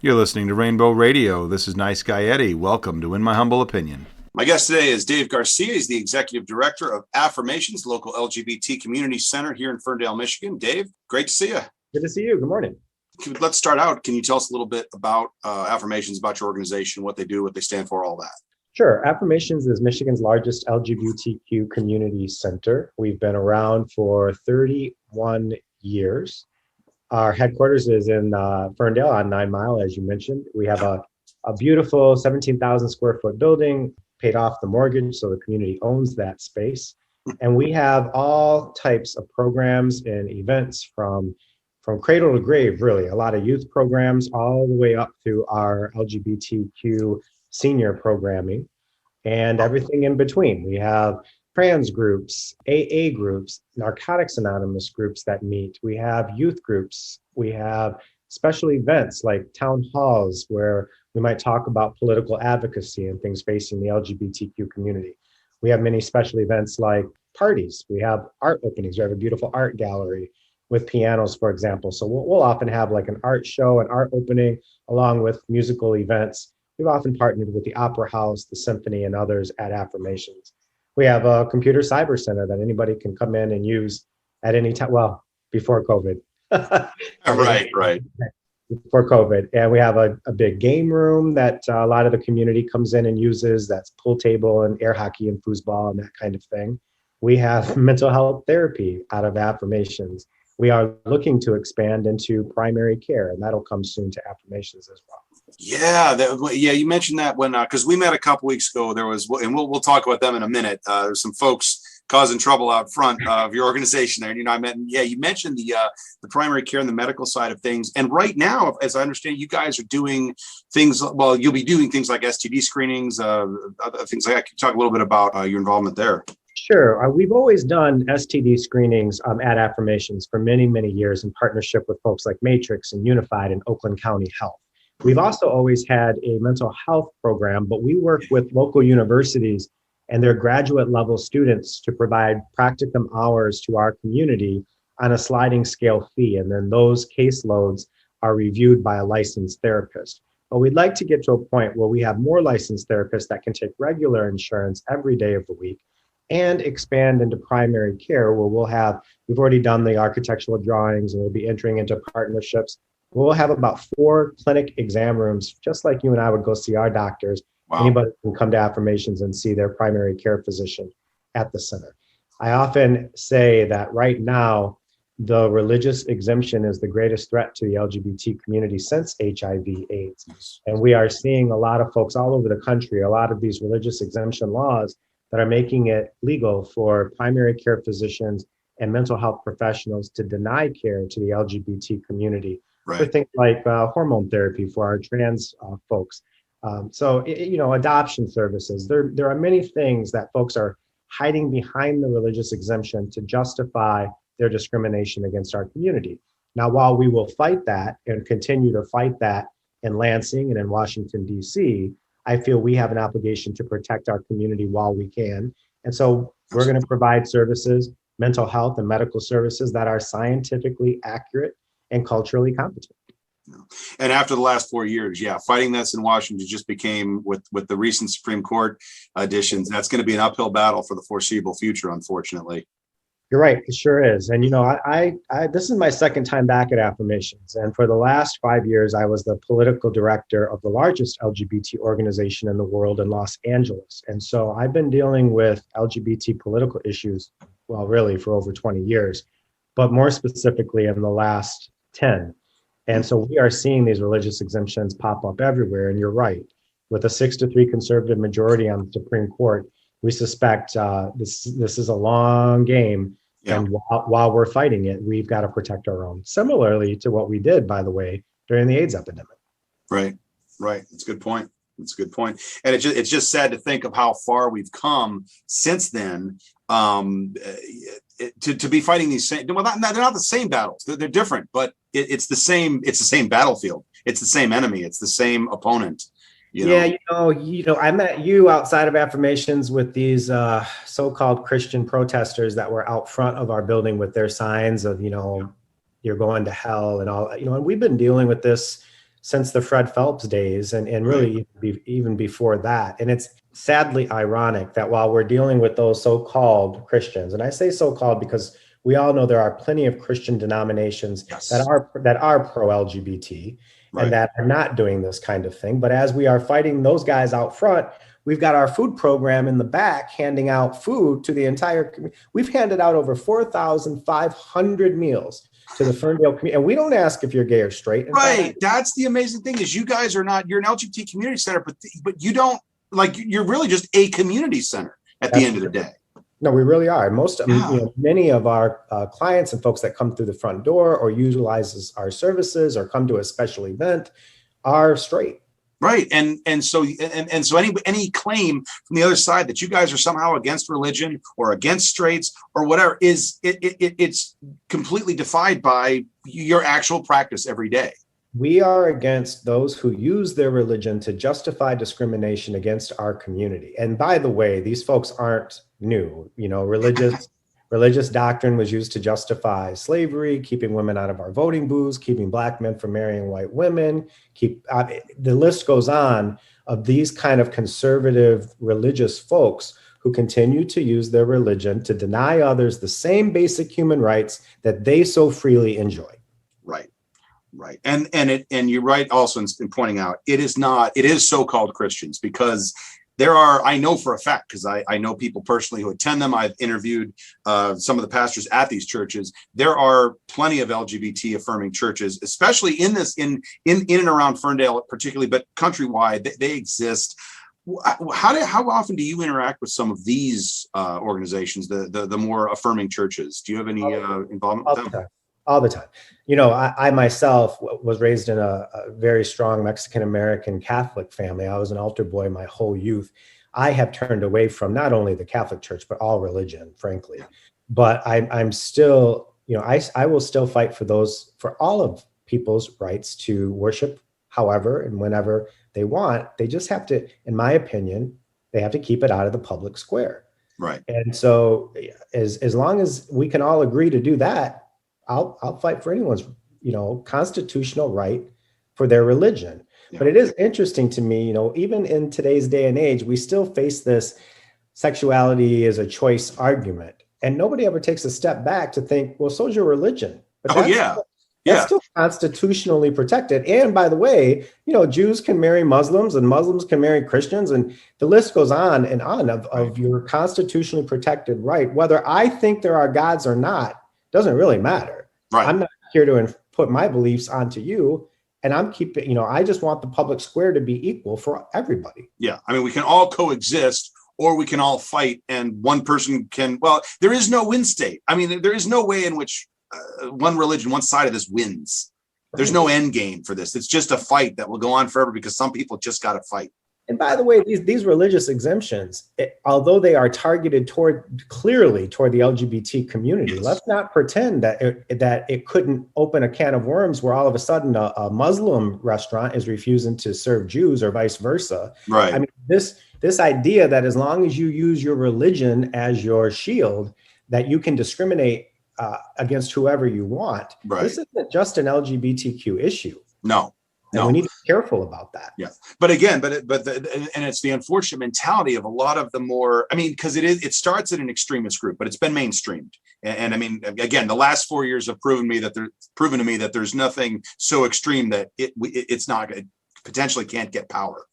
You're listening to Rainbow Radio. This is Nice Guy Eddie. Welcome to In My Humble Opinion. My guest today is Dave Garcia. He's the executive director of Affirmations, local LGBT community center here in Ferndale, Michigan. Dave, great to see you. Good to see you. Good morning. Let's start out. Can you tell us a little bit about Affirmations, about your organization, what they do, what they stand for, all that? Sure. Affirmations is Michigan's largest LGBTQ community center. We've been around for 31 years. Our headquarters is in Ferndale on 9 Mile, as you mentioned. We have a beautiful 17,000 square foot building, paid off the mortgage, so the community owns that space. And we have all types of programs and events from cradle to grave, really. A lot of youth programs all the way up to our LGBTQ senior programming and everything in between. We have trans groups, AA groups, Narcotics Anonymous groups that meet. We have youth groups. We have special events like town halls where we might talk about political advocacy and things facing the LGBTQ community. We have many special events like parties. We have art openings. We have a beautiful art gallery with pianos, for example. So we'll often have like an art show, an art opening, along with musical events. We've often partnered with the Opera House, the Symphony, and others at Affirmations. We have a computer cyber center that anybody can come in and use at any time. Well, before COVID. Right. Before COVID. And we have a big game room that a lot of the community comes in and uses. That's pool table and air hockey and foosball and that kind of thing. We have mental health therapy out of Affirmations. We are looking to expand into primary care, and that'll come soon to Affirmations as well. Yeah, you mentioned that when because we met a couple weeks ago. There was, and we'll talk about them in a minute. There's some folks causing trouble out front of your organization there. And, I met. Yeah, you mentioned the primary care and the medical side of things. And right now, as I understand, you guys are doing things. Well, you'll be doing things like STD screenings, other things like that. Can you talk a little bit about your involvement there? Sure. We've always done STD screenings at Affirmations for many, many years in partnership with folks like Matrix and Unified and Oakland County Health. We've also always had a mental health program, but we work with local universities and their graduate level students to provide practicum hours to our community on a sliding scale fee. And then those caseloads are reviewed by a licensed therapist. But we'd like to get to a point where we have more licensed therapists that can take regular insurance every day of the week and expand into primary care where we've already done the architectural drawings and we'll be entering into partnerships. We'll have about 4 clinic exam rooms, just like you and I would go see our doctors. Wow. Anybody can come to Affirmations and see their primary care physician at the center. I often say that right now, the religious exemption is the greatest threat to the LGBT community since HIV/AIDS. And we are seeing a lot of folks all over the country, a lot of these religious exemption laws that are making it legal for primary care physicians and mental health professionals to deny care to the LGBT community. Right. For things like hormone therapy for our trans folks. Adoption services. There are many things that folks are hiding behind the religious exemption to justify their discrimination against our community. Now, while we will fight that and continue to fight that in Lansing and in Washington, D.C., I feel we have an obligation to protect our community while we can. And so we're going to provide services, mental health and medical services that are scientifically accurate and culturally competent. And after the last 4 years, fighting this in Washington just became, with the recent Supreme Court additions, that's going to be an uphill battle for the foreseeable future, unfortunately. You're right, it sure is. And I this is my second time back at Affirmations. And for the last 5 years, I was the political director of the largest LGBT organization in the world in Los Angeles. And so I've been dealing with LGBT political issues, well, really for over 20 years, but more specifically in the last 10. And so we are seeing these religious exemptions pop up everywhere. And you're right, with a 6-3 conservative majority on the Supreme Court, we suspect this is a long game. Yeah. And while we're fighting it, we've got to protect our own. Similarly to what we did, by the way, during the AIDS epidemic. Right. That's a good point. And it's just sad to think of how far we've come since then. To be fighting these same, well, they're not the same battles. They're different, but it's the same battlefield. It's the same enemy. It's the same opponent. I met you outside of Affirmations with these so-called Christian protesters that were out front of our building with their signs of, you're going to hell and all, and we've been dealing with this since the Fred Phelps days and really even before that. And it's sadly ironic that while we're dealing with those so-called Christians, and I say so-called because we all know there are plenty of Christian denominations that are pro-LGBT and that are not doing this kind of thing. But as we are fighting those guys out front, we've got our food program in the back handing out food to the entire community. We've handed out over 4,500 meals to the Ferndale community. And we don't ask if you're gay or straight. That's the amazing thing is you guys are not, you're an LGBT community center, but you don't, like, you're really just a community center at the end of the day. No, we really are. Many of our clients and folks that come through the front door or utilizes our services or come to a special event are straight. Right. And so any claim from the other side that you guys are somehow against religion or against straights or whatever it's completely defied by your actual practice every day. We are against those who use their religion to justify discrimination against our community. And by the way, these folks aren't new. Religious doctrine was used to justify slavery, keeping women out of our voting booths, keeping Black men from marrying white women. The list goes on of these kind of conservative religious folks who continue to use their religion to deny others the same basic human rights that they so freely enjoy. Right. And you're right also in pointing out it is so-called Christians because I know for a fact, because I know people personally who attend them. I've interviewed some of the pastors at these churches. There are plenty of LGBT affirming churches, especially in and around Ferndale particularly, but countrywide, they exist. How often do you interact with some of these organizations, the more affirming churches? Do you have any involvement with them? All the time. I myself was raised in a very strong Mexican-American Catholic family. I was an altar boy my whole youth. I have turned away from not only the Catholic Church, but all religion, frankly. Yeah. But I'm still, I will still fight for all of people's rights to worship however and whenever they want. They just have to, in my opinion, they have to keep it out of the public square. Right. And so as long as we can all agree to do that, I'll fight for anyone's, constitutional right for their religion. Yeah. But it is interesting to me, even in today's day and age, we still face this sexuality as a choice argument. And nobody ever takes a step back to think, well, so's your religion. But that's still constitutionally protected. And by the way, Jews can marry Muslims and Muslims can marry Christians. And the list goes on and on of your constitutionally protected right. Whether I think there are gods or not, doesn't really matter. Right. I'm not here to put my beliefs onto you. And I'm keeping, I just want the public square to be equal for everybody. Yeah. I mean, we can all coexist or we can all fight and one person there is no win state. I mean, there is no way in which one religion, one side of this wins. There's no end game for this. It's just a fight that will go on forever because some people just got to fight. And by the way, these religious exemptions, although they are targeted clearly toward the LGBT community, yes. Let's not pretend that it couldn't open a can of worms where all of a sudden a Muslim restaurant is refusing to serve Jews or vice versa. Right. I mean, this idea that as long as you use your religion as your shield, that you can discriminate against whoever you want. Right. This isn't just an LGBTQ issue. No. And we need to be careful about that. Yeah. But again, and it's the unfortunate mentality of a lot of the more, I mean, because it starts in an extremist group, but it's been mainstreamed. And I mean, again, the last 4 years have proven to me that there's nothing so extreme that it potentially can't get power.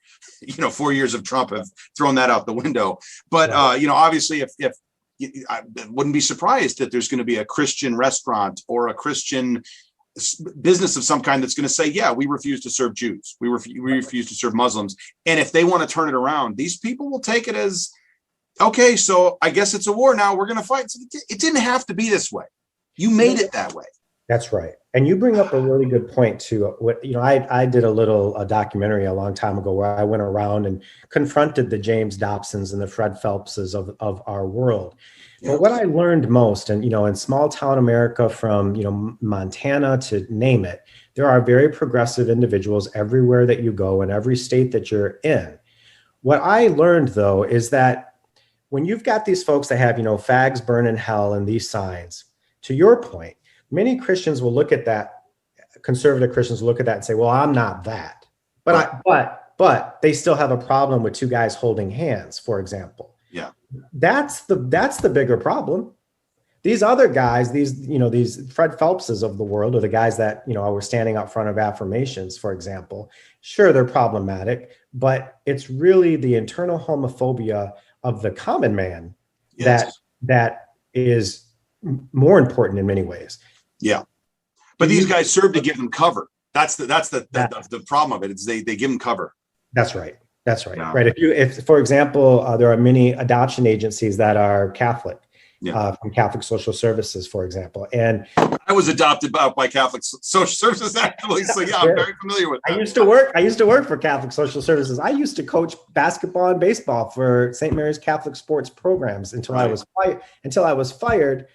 4 years of Trump have thrown that out the window. But, right. Obviously if I wouldn't be surprised that there's going to be a Christian restaurant or a Christian business of some kind that's going to say, yeah, we refuse to serve Jews. We refuse to serve Muslims. And if they want to turn it around, these people will take it as, okay, so I guess it's a war now. We're going to fight. So it didn't have to be this way. You made it that way. That's right. And you bring up a really good point too. I did a little documentary a long time ago where I went around and confronted the James Dobsons and the Fred Phelpses of our world. Yeah. But what I learned most, and in small town America, from Montana to name it, there are very progressive individuals everywhere that you go in every state that you're in. What I learned though is that when you've got these folks that have fags burn in hell and these signs, to your point, many Christians will look at that conservative Christians look at that and say, well, I'm not that. But they still have a problem with two guys holding hands, for example. Yeah. That's the bigger problem. These other guys, these Fred Phelpses of the world, or the guys that, were standing up front of affirmations, for example, sure, they're problematic, but it's really the internal homophobia of the common man that is more important in many ways. Yeah. But these guys serve to give them cover. That's the problem of it. It's they give them cover. That's right. Yeah. Right. If for example, there are many adoption agencies that are Catholic, from Catholic Social Services, for example. And I was adopted by Catholic Social Services, actually. So yeah, I'm very familiar with that. I used to work for Catholic Social Services. I used to coach basketball and baseball for St. Mary's Catholic Sports Programs until I was fired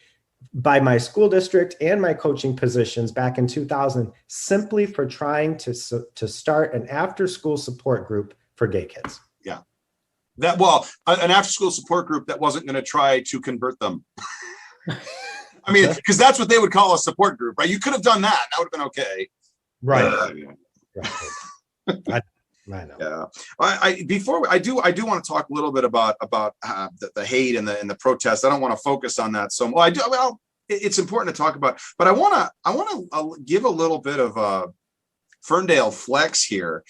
by my school district and my coaching positions back in 2000, simply for trying to start an after-school support group for gay kids. Yeah. An after-school support group that wasn't going to try to convert them. I mean, because that's what they would call a support group, right? You could have done that. That would have been okay. Right. Right. I know. Yeah. I do want to talk a little bit about the hate and the protest. I don't want to focus on that so much. Well, I do. Well, it's important to talk about, but I want to give a little bit of Ferndale flex here,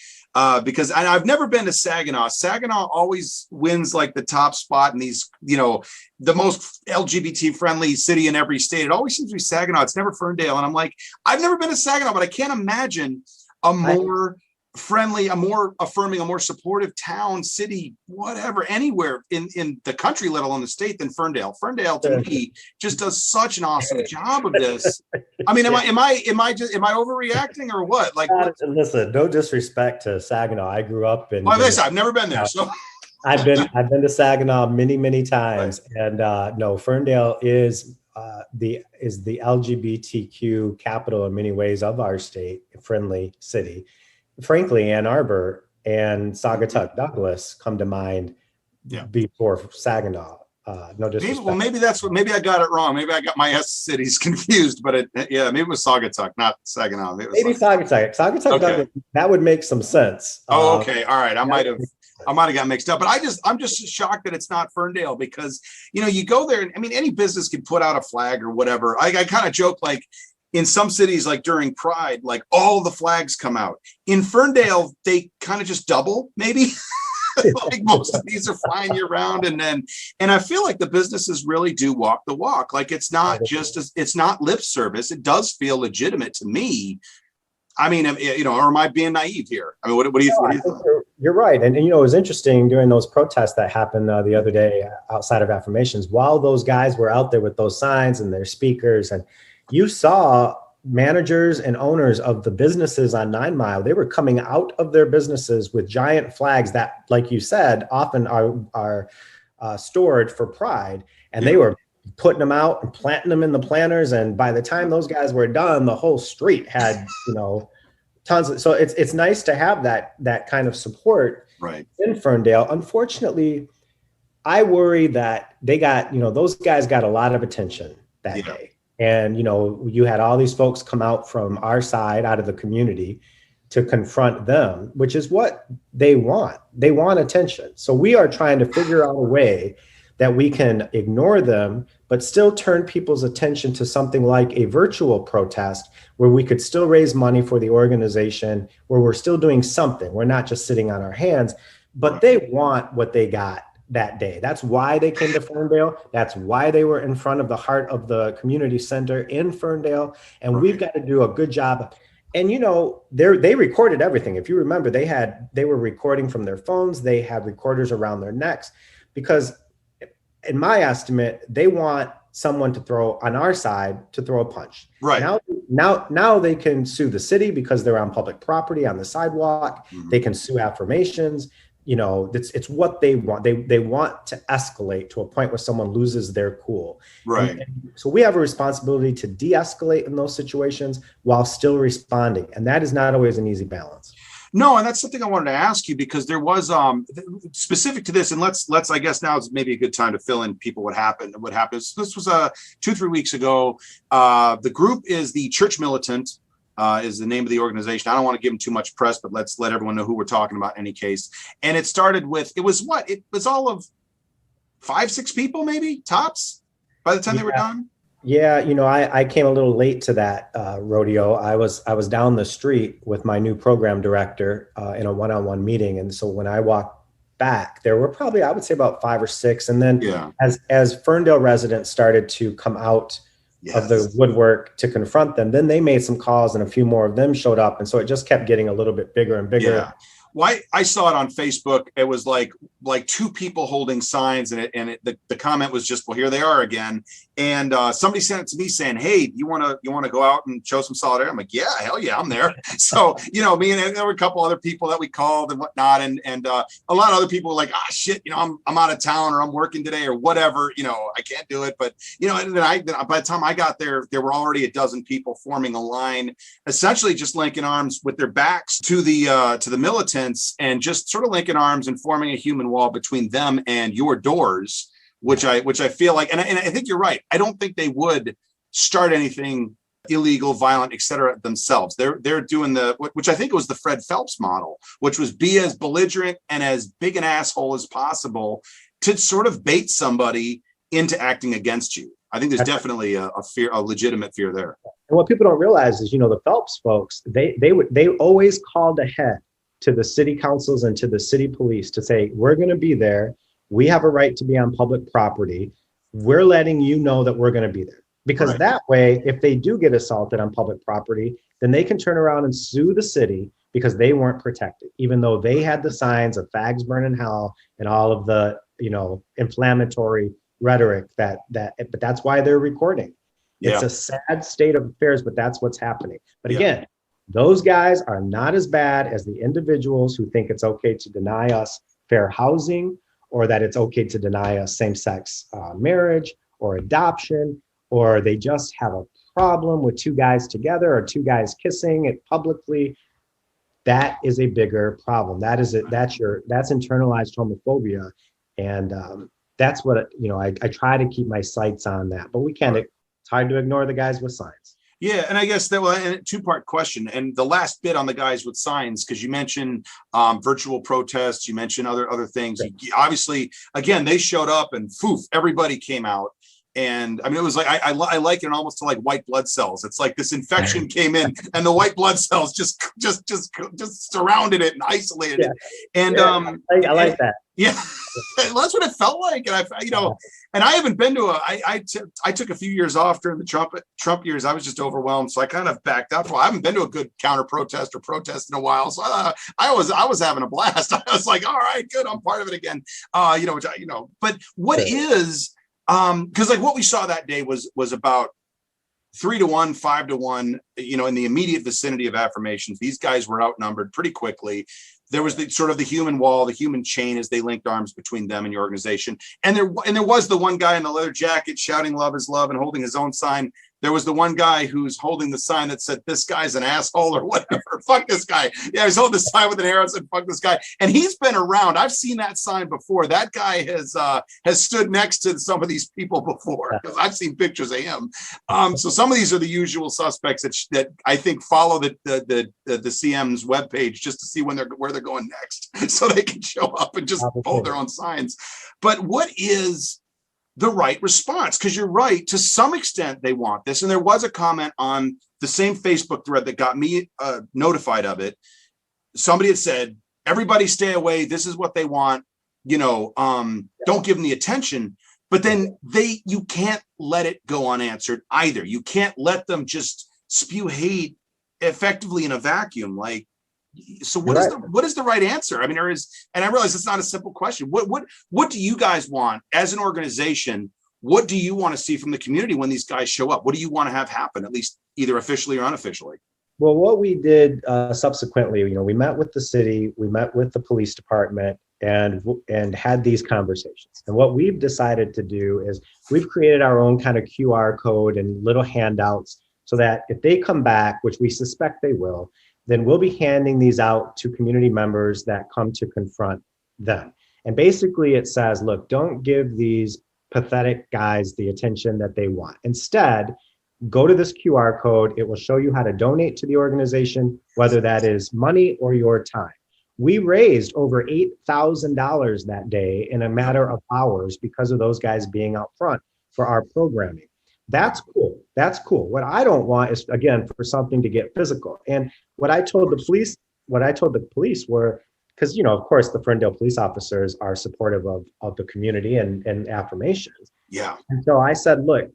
because I've never been to Saginaw. Saginaw always wins like the top spot in these, the most LGBT friendly city in every state. It always seems to be Saginaw. It's never Ferndale. And I'm like, I've never been to Saginaw, but I can't imagine a more friendly, a more affirming, a more supportive town, city, whatever, anywhere in the country, let alone the state, than Ferndale. Ferndale to me just does such an awesome job of this. I mean, am I overreacting or what? Like, listen, no disrespect to Saginaw. I grew up in. Well, I've never been there, so I've been to Saginaw many times, right. And no, Ferndale is the LGBTQ capital in many ways of our state, friendly city. Frankly, Ann Arbor and Saugatuck Douglas come to mind before Saginaw. No disrespect. Maybe I got it wrong. Maybe I got my S cities confused, but maybe it was Saugatuck, not Saginaw. Maybe Saugatuck. Saugatuck Douglas, that would make some sense. Oh, okay. All right. I might have got mixed up, but I'm just shocked that it's not Ferndale, because, you go there and I mean, any business can put out a flag or whatever. I kind of joke, like, in some cities, like during Pride, like all the flags come out. In Ferndale, they kind of just double, maybe. Like most of these are flying year round, and I feel like the businesses really do walk the walk. Like it's not lip service. It does feel legitimate to me. I mean, or am I being naive here? I mean, what do you think? You're right, and it was interesting during those protests that happened the other day outside of affirmations. While those guys were out there with those signs and their speakers, and you saw managers and owners of the businesses on 9 Mile, they were coming out of their businesses with giant flags that, like you said, often are stored for Pride. And they were putting them out and planting them in the planters. And by the time those guys were done, the whole street had, tons of, so it's nice to have that kind of support in Ferndale. Unfortunately, I worry that they got, those guys got a lot of attention that day. And, you had all these folks come out from our side, out of the community, to confront them, which is what they want. They want attention. So we are trying to figure out a way that we can ignore them, but still turn people's attention to something like a virtual protest where we could still raise money for the organization, where we're still doing something. We're not just sitting on our hands, but they want what they got that day. That's why they came to Ferndale. That's why they were in front of the heart of the community center in Ferndale. And we've got to do a good job. And, they recorded everything. If you remember, they were recording from their phones. They had recorders around their necks, because in my estimate, they want someone to throw on our side to throw a punch. Right. Now they can sue the city because they're on public property on the sidewalk. Mm-hmm. They can sue affirmations. It's what they want. They want to escalate to a point where someone loses their cool. Right. And so we have a responsibility to de-escalate in those situations while still responding. And that is not always an easy balance. No, and that's something I wanted to ask you, because there was specific to this, and let's I guess now is maybe a good time to fill in people what happened. This was 2-3 weeks ago. The group is the Church Militant. is the name of the organization. I don't want to give them too much press, but let's let everyone know who we're talking about in any case. And it started with, it was all of 5-6 people, maybe tops by the time they were done. Yeah, I came a little late to that rodeo. I was down the street with my new program director in a one-on-one meeting, and so when I walked back, there were probably, I would say, about 5 or 6. And then as Ferndale residents started to come out of the woodwork to confront them, then they made some calls, and a few more of them showed up, and so it just kept getting a little bit bigger and bigger. Yeah. Well, I saw it on Facebook. It was like 2 people holding signs, and the comment was just, well, here they are again. And somebody sent it to me saying, hey, you want to go out and show some solidarity? I'm like, yeah, hell yeah, I'm there. So, me and there were a couple other people that we called and whatnot. And a lot of other people were like, shit, I'm out of town, or I'm working today, or whatever, I can't do it. But, and then by the time I got there, there were already a dozen people forming a line, essentially just linking arms with their backs to the militants, and just sort of linking arms and forming a human wall between them and your doors, which I feel like, and I think you're right. I don't think they would start anything illegal, violent, etc. themselves. They're doing which I think was the Fred Phelps model, which was be as belligerent and as big an asshole as possible to sort of bait somebody into acting against you. I think there's definitely a legitimate fear there. And what people don't realize is, the Phelps folks, they always called ahead to the city councils and to the city police to say, we're going to be there. We have a right to be on public property. We're letting you know that we're going to be there. Because that way, if they do get assaulted on public property, then they can turn around and sue the city because they weren't protected, even though they had the signs of fags burn in hell and all of the, inflammatory rhetoric but that's why they're recording. It's a sad state of affairs, but that's what's happening. But again, those guys are not as bad as the individuals who think it's okay to deny us fair housing, or that it's okay to deny us same-sex marriage or adoption, or they just have a problem with 2 guys together or 2 guys kissing it publicly. That is a bigger problem. That's internalized homophobia. And that's what, I try to keep my sights on that, but we can't, it's hard to ignore the guys with signs. Yeah, and I guess that was a 2-part question. And the last bit on the guys with signs, because you mentioned virtual protests, you mentioned other things. Obviously, again, they showed up and everybody came out. And I mean, it was like, I like it almost to like white blood cells. It's like this infection came in and the white blood cells just surrounded it and isolated it. And I like that. Yeah, that's what it felt like. And and I haven't been to I took a few years off during the Trump years. I was just overwhelmed. So I kind of backed up. Well, I haven't been to a good counter protest or protest in a while. So I was having a blast. I was like, all right, good. I'm part of it again. But what is, because like what we saw that day was about 3-1, 5-1, in the immediate vicinity of affirmations. These guys were outnumbered pretty quickly. There was the sort of the human wall, the human chain as they linked arms between them and your organization. And there was the one guy in the leather jacket shouting love is love and holding his own sign. There was the one guy who's holding the sign that said, this guy's an asshole or whatever. Fuck this guy. Yeah, he's holding the sign with an arrow that said, fuck this guy. And he's been around. I've seen that sign before. That guy has stood next to some of these people before, because I've seen pictures of him. So some of these are the usual suspects that I think follow the CM's webpage just to see where they're going next, so they can show up and just hold their own signs. But what is the right response? Because you're right, to some extent they want this. And there was a comment on the same Facebook thread that got me notified of it. Somebody had said, everybody stay away. This is what they want. Don't give them the attention. But then you can't let it go unanswered either. You can't let them just spew hate effectively in a vacuum. Like, so what is the right answer? I mean, and I realize it's not a simple question. What do you guys want as an organization? What do you want to see from the community when these guys show up? What do you want to have happen, at least either officially or unofficially? Well, what we did subsequently, we met with the city, we met with the police department, and had these conversations. And what we've decided to do is we've created our own kind of QR code and little handouts, so that if they come back, which we suspect they will, then we'll be handing these out to community members that come to confront them. And basically it says, look, don't give these pathetic guys the attention that they want. Instead, go to this QR code. It will show you how to donate to the organization, whether that is money or your time. We raised over $8,000 that day in a matter of hours because of those guys being out front for our programming. That's cool. That's cool. What I don't want is, again, for something to get physical. And what I told the police were, because, of course, the Ferndale police officers are supportive of the community and affirmations. Yeah. And so I said, look,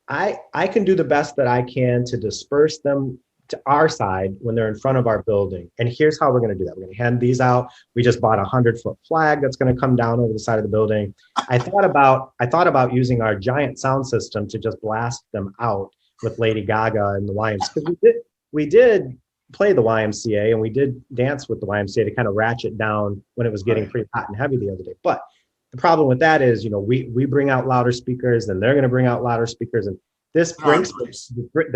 I can do the best that I can to disperse them to our side when they're in front of our building. And here's how we're going to do that. We're going to hand these out. We just bought a 100-foot flag that's going to come down over the side of the building. I thought about using our giant sound system to just blast them out with Lady Gaga and the YMCA. Because we did play the YMCA and we did dance with the YMCA to kind of ratchet down when it was getting pretty hot and heavy the other day. But the problem with that is, we bring out louder speakers, and they're going to bring out louder speakers, and the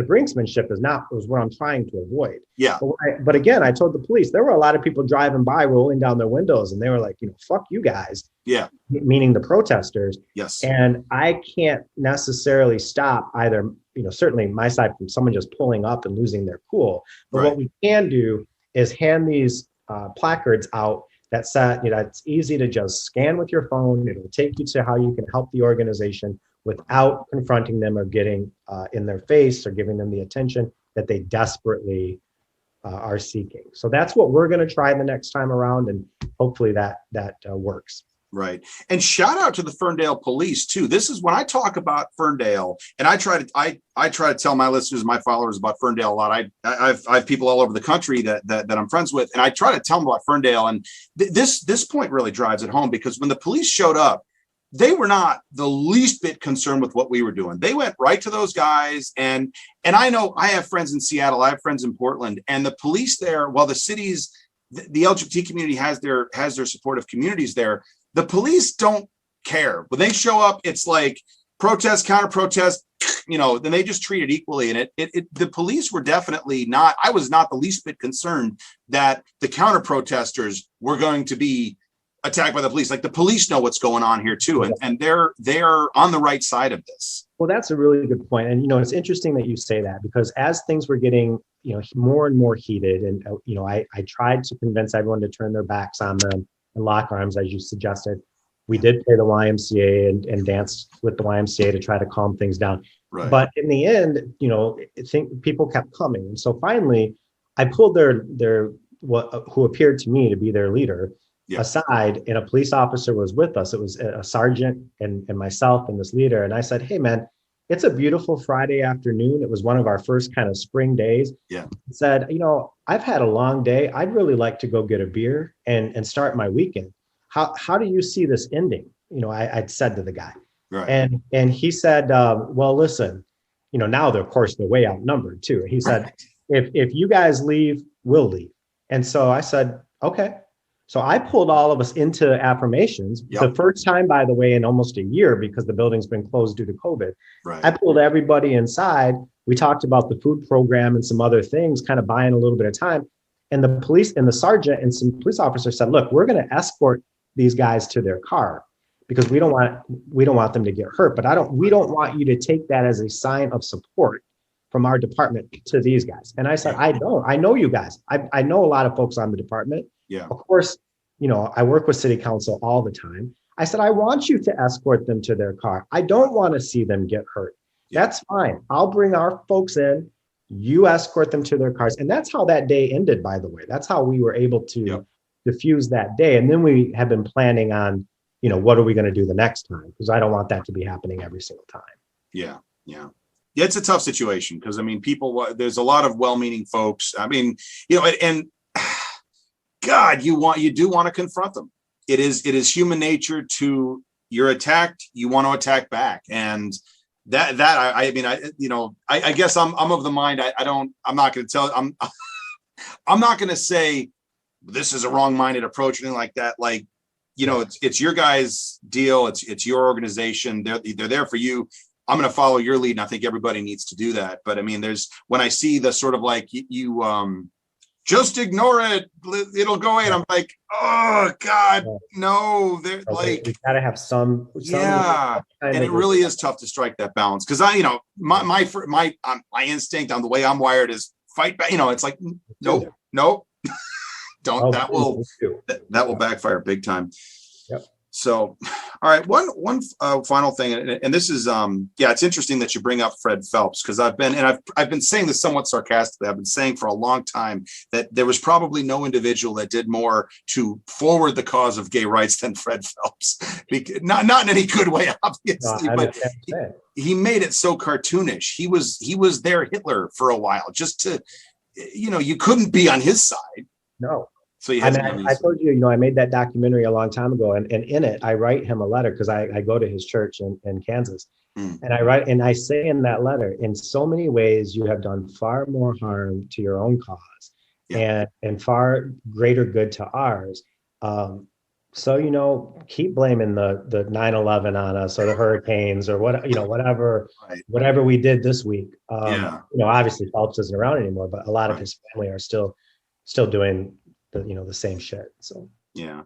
brinksmanship was what I'm trying to avoid. Yeah. But again, I told the police there were a lot of people driving by, rolling down their windows, and they were like, fuck you guys. Yeah. Meaning the protesters. Yes. And I can't necessarily stop either, certainly my side from someone just pulling up and losing their cool. But what we can do is hand these placards out that said, it's easy to just scan with your phone. It'll take you to how you can help the organization without confronting them or getting in their face or giving them the attention that they desperately are seeking. So that's what we're going to try the next time around, and hopefully that works. Right. And shout out to the Ferndale police too. This is when I talk about Ferndale, and I try to tell my listeners, my followers about Ferndale a lot. I have people all over the country that I'm friends with, and I try to tell them about Ferndale. And this point really drives it home, because when the police showed up, they were not the least bit concerned with what we were doing. They went right to those guys. And I know I have friends in Seattle, I have friends in Portland, and the police there, while the cities, the LGBT community has their supportive communities there, the police don't care. When they show up, it's like protest, counter protest, then they just treat it equally. And the police were definitely not, I was not the least bit concerned that the counter protesters were going to be attacked by the police. Like, the police know what's going on here too. And they're on the right side of this. Well, that's a really good point. And, it's interesting that you say that, because as things were getting, more and more heated, and, I tried to convince everyone to turn their backs on them and lock arms, as you suggested. We did play the YMCA and dance with the YMCA to try to calm things down. Right. But in the end, I think people kept coming. And so finally, I pulled who appeared to me to be their leader aside, and a police officer was with us. It was a sergeant and myself and this leader. And I said, hey, man, it's a beautiful Friday afternoon. It was one of our first kind of spring days. Yeah. I said, I've had a long day. I'd really like to go get a beer and start my weekend. How do you see this ending? I'd said to the guy. Right. And he said, well, listen, now they're way outnumbered too. He said, if you guys leave, we'll leave. And so I said, okay. So I pulled all of us into affirmations. Yep. The first time, by the way, in almost a year, because the building's been closed due to COVID. Right. I pulled everybody inside. We talked about the food program and some other things, kind of buying a little bit of time. And the police and the sergeant and some police officers said, look, we're going to escort these guys to their car because we don't want them to get hurt. But we don't want you to take that as a sign of support from our department to these guys. And I said, I know you guys. I know a lot of folks on the department. Yeah. Of course, I work with city council all the time. I said, I want you to escort them to their car. I don't want to see them get hurt. Yeah. That's fine. I'll bring our folks in. You escort them to their cars. And that's how that day ended, by the way. That's how we were able to diffuse that day. And then we have been planning on, what are we going to do the next time? Because I don't want that to be happening every single time. Yeah. Yeah. Yeah. It's a tough situation because, there's a lot of well-meaning folks. And God, you do want to confront them. It is human nature to, you're attacked, you want to attack back. And I guess I'm of the mind. I'm not going to tell, I'm not going to say this is a wrong-minded approach or anything like that. Like, it's your guys' deal. It's your organization. They're there for you. I'm going to follow your lead. And I think everybody needs to do that. But when I see the sort of like you just ignore it. It'll go away. And I'm like, oh God, no. They're like, we gotta have some yeah. And it really is tough to strike that balance. Cause my instinct on the way I'm wired is fight back. It's like, nope. Don't, that will backfire big time. Yep. So, all right. One final thing, and this is, it's interesting that you bring up Fred Phelps, because I've been saying this somewhat sarcastically. I've been saying for a long time that there was probably no individual that did more to forward the cause of gay rights than Fred Phelps. Not in any good way, obviously, but he made it so cartoonish. He was their Hitler for a while, just to, you couldn't be on his side. No. So I told you, I made that documentary a long time ago, and in it, I write him a letter because I go to his church in Kansas. And I say in that letter, in so many ways, you have done far more harm to your own cause and far greater good to ours. So, keep blaming the 9/11 on us or the hurricanes or whatever we did this week. Obviously Phelps isn't around anymore, but a lot of his family are still doing the same shit. So yeah.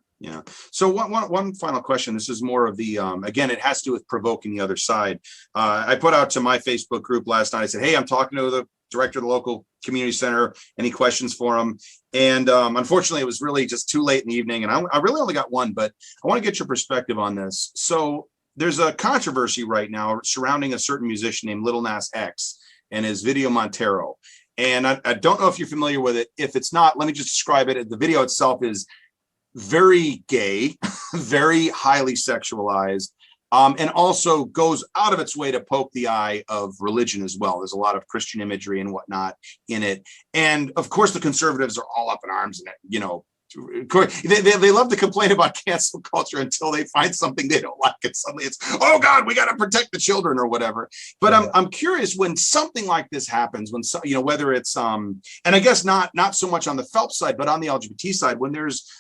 So one final question. This is more of the again, it has to do with provoking the other side. I put out to my Facebook group last night. I said, hey, I'm talking to the director of the local community center. Any questions for him? And unfortunately, it was really just too late in the evening, and I really only got one. But I want to get your perspective on this. So there's a controversy right now surrounding a certain musician named Lil Nas X and his video Montero. And I don't know if you're familiar with it. If it's not, let me just describe it. The video itself is very gay, very highly sexualized, and also goes out of its way to poke the eye of religion as well. There's a lot of Christian imagery and whatnot in it. And of course, the conservatives are all up in arms in it. They love to complain about cancel culture until they find something they don't like, and suddenly it's, oh God, we got to protect the children or whatever. But I'm curious, when something like this happens, when whether it's and I guess not so much on the Phelps side, but on the LGBT side, when there's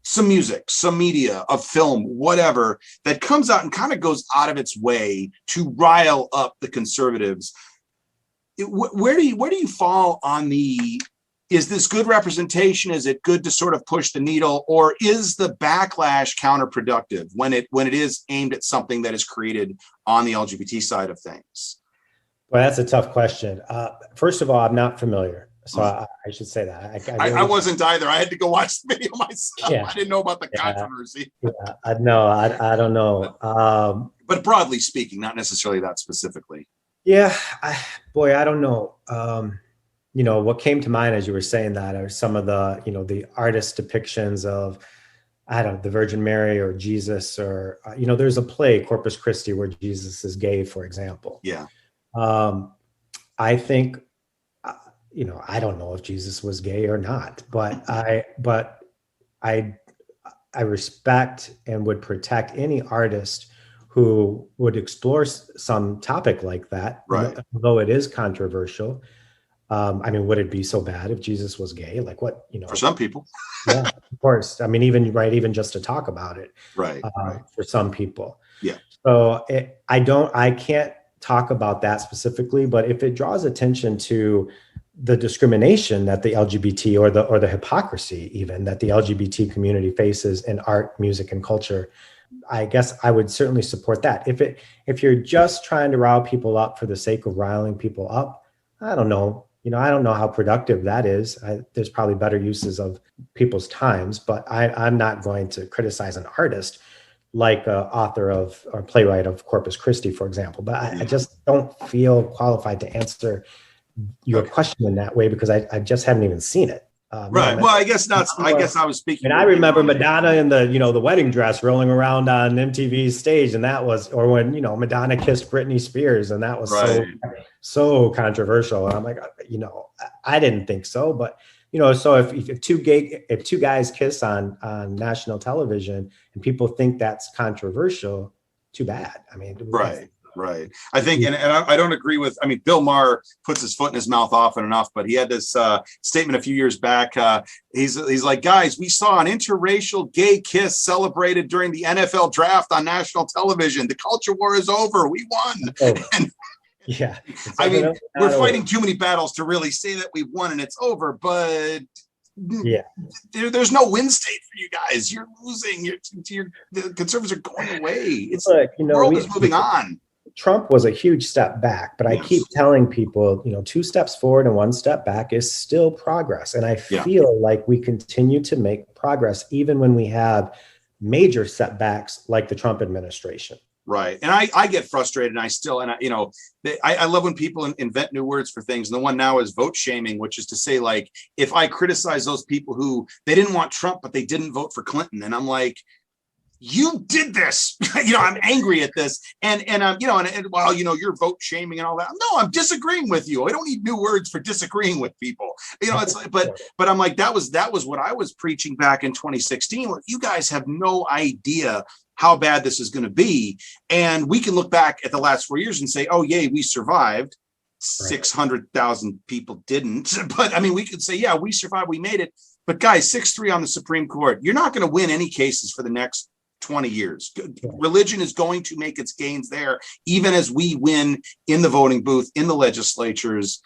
some music, some media, a film, whatever, that comes out and kind of goes out of its way to rile up the conservatives, where do you fall on the? Is this good representation? Is it good to sort of push the needle, or is the backlash counterproductive when it is aimed at something that is created on the LGBT side of things? Well, that's a tough question. First of all, I'm not familiar, so I should say that. I wasn't either. I had to go watch the video myself. I didn't know about the controversy. I don't know. But broadly speaking, not necessarily that specifically. Yeah, I don't know. What came to mind as you were saying that are some of the, the artist depictions of, the Virgin Mary or Jesus, or, there's a play, Corpus Christi, where Jesus is gay, for example. Yeah. I think, I don't know if Jesus was gay or not, but I respect and would protect any artist who would explore some topic like that, right? Although it is controversial. Would it be so bad if Jesus was gay? Like what, for some people. Yeah, of course. Even just to talk about it. Right. For some people. Yeah. So I can't talk about that specifically, but if it draws attention to the discrimination that the LGBT or the hypocrisy even that the LGBT community faces in art, music, and culture, I guess I would certainly support that. If you're just trying to rile people up for the sake of riling people up, I don't know. I don't know how productive that is. There's probably better uses of people's times, but I'm not going to criticize an artist like an author of or playwright of Corpus Christi, for example. But I just don't feel qualified to answer your question in that way because I just haven't even seen it. Right. Well, I guess I was speaking. I remember Madonna in the wedding dress rolling around on MTV's stage, and that was, or when Madonna kissed Britney Spears, and that was so controversial. And I'm like, I didn't think so, but so if two guys kiss on national television and people think that's controversial, too bad. Right. I think, and I don't agree with, Bill Maher puts his foot in his mouth often enough, but he had this statement a few years back. He's like, guys, we saw an interracial gay kiss celebrated during the NFL draft on national television. The culture war is over. We won. And, yeah. we're fighting too many battles to really say that we've won and it's over, but Yeah. There's no win state for you guys. You're losing. The conservatives are going away. It's Look, the world is moving on. Trump was a huge step back, but I keep telling people, 2 steps forward and 1 step back is still progress. And I feel like we continue to make progress even when we have major setbacks like the Trump administration. Right. And I get frustrated, and I love when people invent new words for things. And the one now is vote shaming, which is to say, like, if I criticize those people who they didn't want Trump, but they didn't vote for Clinton, and I'm like, you did this. I'm angry at this. And while, you're vote shaming and all that. No, I'm disagreeing with you. I don't need new words for disagreeing with people. It's like, but I'm like, that was what I was preaching back in 2016. You guys have no idea how bad this is going to be. And we can look back at the last 4 years and say, oh, yay, we survived. 600,000 people didn't. But I mean, we could say, yeah, we survived. We made it. But guys, 6-3 on the Supreme Court. You're not going to win any cases for the next 20 years. Religion is going to make its gains there, even as we win in the voting booth, in the legislatures.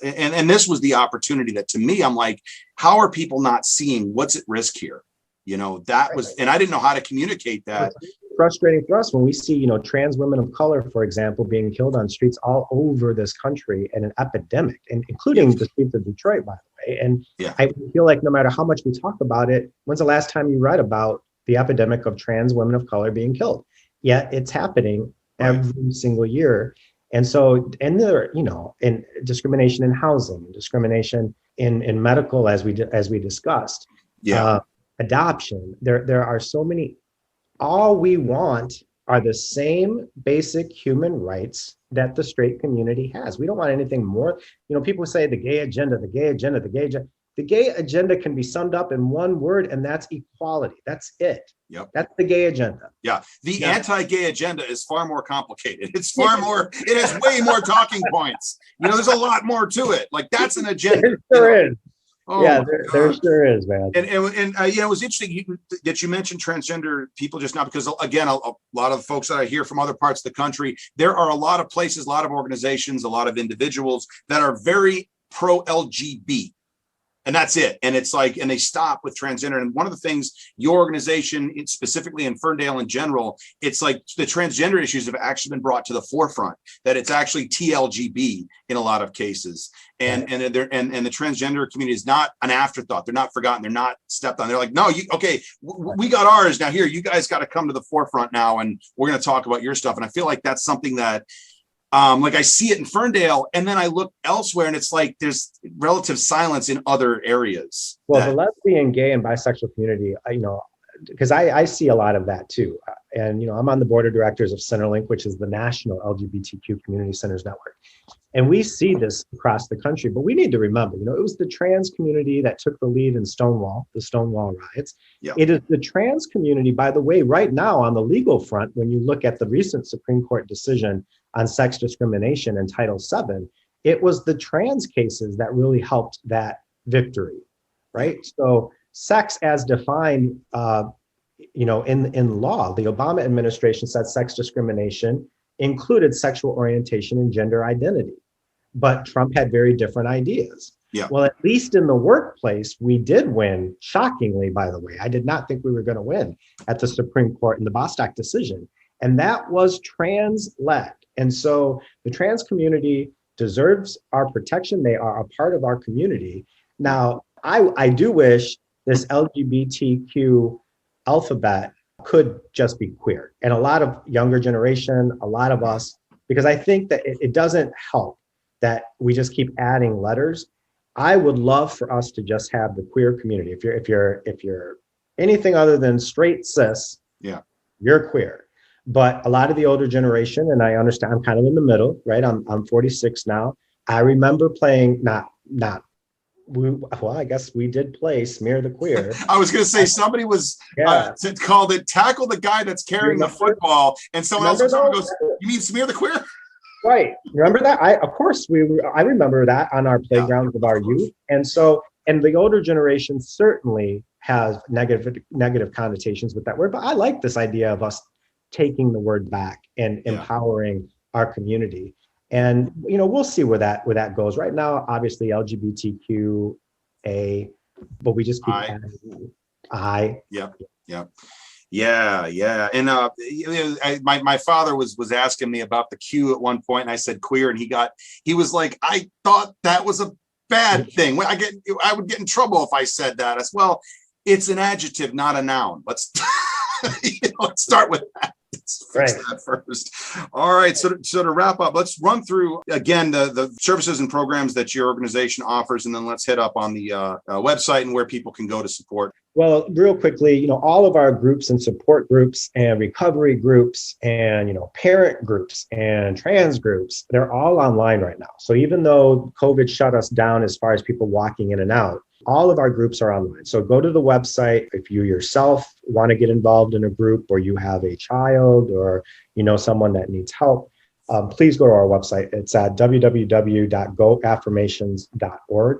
And this was the opportunity that, to me, I'm like, how are people not seeing what's at risk here? That was, and I didn't know how to communicate that. Frustrating for us when we see, trans women of color, for example, being killed on streets all over this country, and an epidemic, and including the streets of Detroit, by the way. And I feel like no matter how much we talk about it, when's the last time you read about the epidemic of trans women of color being killed? Yet it's happening every single year. And so, and there, in discrimination in housing, discrimination in medical, as we discussed, adoption. There are so many. All we want are the same basic human rights that the straight community has. We don't want anything more. People say the gay agenda, the gay agenda, the gay agenda. The gay agenda can be summed up in one word, and that's equality. That's it. Yep. That's the gay agenda. Yeah. The anti-gay agenda is far more complicated. It's far more, it has way more talking points. There's a lot more to it. Like, that's an agenda. There sure is. Oh, yeah, there sure is, man. And it was interesting that you mentioned transgender people just now, because, again, a lot of the folks that I hear from other parts of the country, there are a lot of places, a lot of organizations, a lot of individuals that are very pro-LGBT. And that's it. And it's like, and they stop with transgender. And one of the things your organization, specifically in Ferndale in general, it's like the transgender issues have actually been brought to the forefront, that it's actually TLGB in a lot of cases. And the transgender community is not an afterthought. They're not forgotten. They're not stepped on. They're like, no, we got ours. Now here, you guys got to come to the forefront now. And we're going to talk about your stuff. And I feel like that's something that, like, I see it in Ferndale, and then I look elsewhere, and it's like there's relative silence in other areas. Well, the lesbian, gay, and bisexual community, because I see a lot of that too. And, I'm on the board of directors of Centerlink, which is the national LGBTQ community centers network. And we see this across the country, but we need to remember, it was the trans community that took the lead in the Stonewall riots. Yeah. It is the trans community, by the way, right now on the legal front, when you look at the recent Supreme Court decision on sex discrimination in Title VII, it was the trans cases that really helped that victory, right? So sex as defined, in law, the Obama administration said sex discrimination included sexual orientation and gender identity. But Trump had very different ideas. Yeah. Well, at least in the workplace, we did win, shockingly, by the way. I did not think we were going to win at the Supreme Court in the Bostock decision. And that was trans-led. And so the trans community deserves our protection. They are a part of our community. Now, I do wish this LGBTQ alphabet could just be queer. And a lot of younger generation, a lot of us, because I think that it doesn't help that we just keep adding letters. I would love for us to just have the queer community. If you're anything other than straight cis, you're queer. But a lot of the older generation, and I understand, I'm kind of in the middle, right? I'm 46 now. I remember playing, well, I guess we did play Smear the Queer. I was going to say, somebody was called it Tackle the Guy That's Carrying the Football, and someone else goes, you mean Smear the Queer? Right. Remember that? I remember that on our playgrounds of our youth. And so, and the older generation certainly has negative connotations with that word, but I like this idea of us taking the word back and empowering our community. And, we'll see where that goes. Right now, obviously, LGBTQA but we just keep I. adding I. Yep. Yep. Yeah. And my father was asking me about the Q at one point, and I said queer, and he was like, I thought that was a bad thing. I would get in trouble if I said that. As well, it's an adjective, not a noun. Let's let's start with that. Let's fix that first. All right. So to wrap up, let's run through again the services and programs that your organization offers, and then let's hit up on the website and where people can go to support. Well, real quickly, all of our groups and support groups and recovery groups and, parent groups and trans groups, they're all online right now. So even though COVID shut us down as far as people walking in and out, all of our groups are online. So go to the website. If you yourself want to get involved in a group, or you have a child, or someone that needs help, please go to our website. It's at www.goaffirmations.org.